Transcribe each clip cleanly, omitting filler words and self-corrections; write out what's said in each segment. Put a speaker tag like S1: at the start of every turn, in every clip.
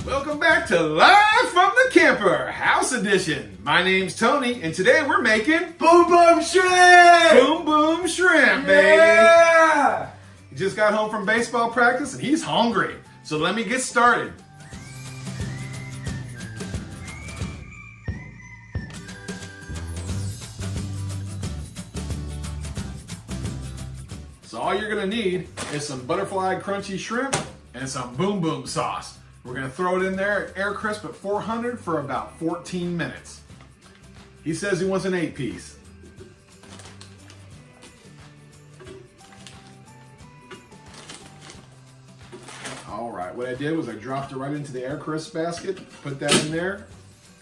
S1: Welcome back to Live from the Camper, House Edition. My name's Tony, and today we're making
S2: Boom Boom Shrimp!
S1: Boom Boom Shrimp, baby.
S2: Yeah!
S1: He just got home from baseball practice, and he's hungry. So let me get started. So all you're gonna need is some butterfly crunchy shrimp and some boom boom sauce. We're gonna throw it in there at air crisp at 400 for about 14 minutes. He says he wants an 8-piece. All right, what I did was I dropped it right into the air crisp basket, put that in there,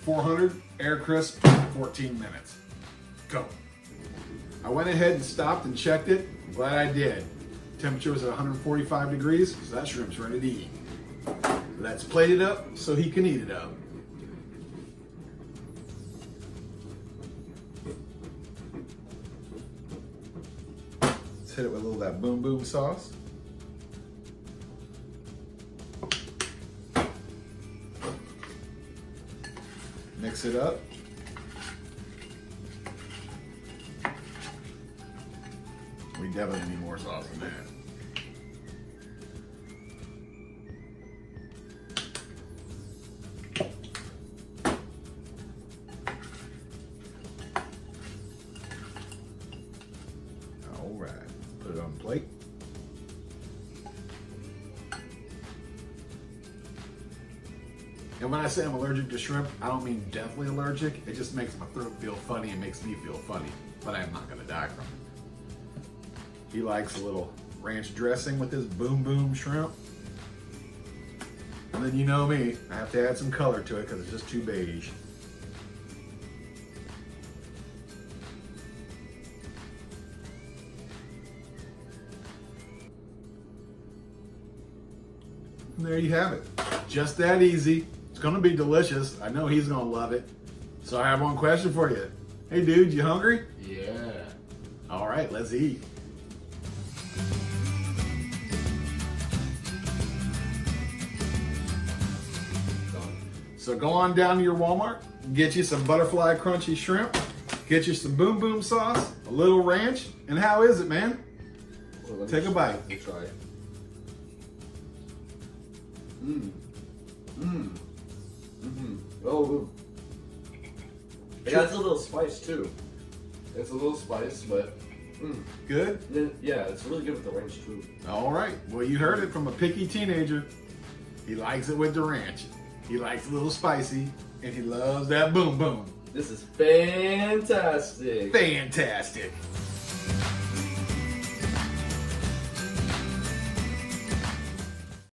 S1: 400, air crisp, 14 minutes. Go. I went ahead and stopped and checked it. I'm glad I did. Temperature was at 145 degrees, so that shrimp's ready to eat. Let's plate it up so he can eat it up. Let's hit it with a little of that boom boom sauce. Mix it up. We definitely need more sauce than that. All right, put it on the plate. And when I say I'm allergic to shrimp, I don't mean deathly allergic. It just makes my throat feel funny and makes me feel funny. But I'm not gonna die from it. He likes a little ranch dressing with his boom boom shrimp. And then you know me, I have to add some color to it because it's just too beige. And there you have it. Just that easy. It's gonna be delicious. I know he's gonna love it. So I have one question for you. Hey dude, you hungry?
S2: Yeah.
S1: All right, let's eat. So go on down to your Walmart, get you some butterfly crunchy shrimp, get you some boom boom sauce, a little ranch, and how is it, man?
S2: Well,
S1: Take a bite.
S2: Let me try it. Mmm. Mmm. Mmm. Oh. It has a little spice too. It's a little spice, but
S1: Good?
S2: yeah, it's really good with the ranch too.
S1: All right. Well, you heard it from a picky teenager. He likes it with the ranch. He likes a little spicy, and he loves that boom boom.
S2: This is fantastic.
S1: Fantastic.